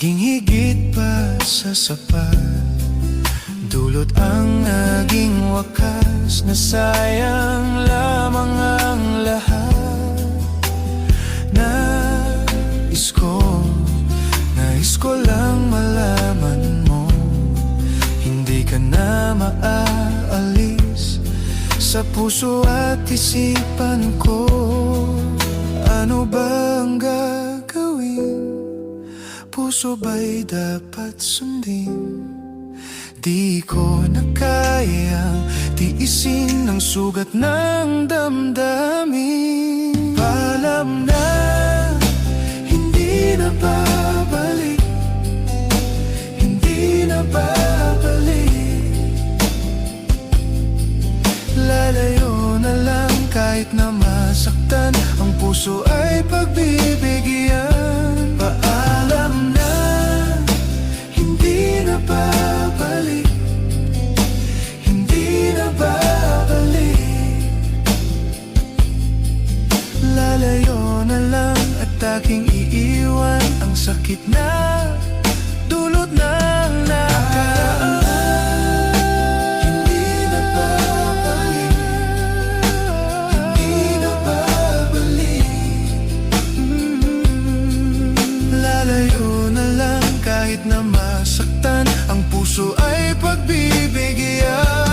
Naging higit pa sa sapat, dulot ang naging wakas, na sayang lamang ang lahat. Nais ko lang malaman mo, hindi ka na maaalis sa puso at isipan ko. Ano bang gagawin? Puso ba'y dapat sundin? Di ko na kayang tiisin ang sugat ng damdamin. Paalam na, hindi na babalik, hindi na babalik. Lalayo na lang kahit na masaktan, ang puso ay pagbibigyan. Paalam na, hindi na babalik, hindi na babalik. Lalayo na lang at aking iiwan ang sakit na dulot ng nakaraan. Hindi na babalik, hindi na babalik. Lalayo na lang kahit na masaktan, ang puso ay pagbibigyan.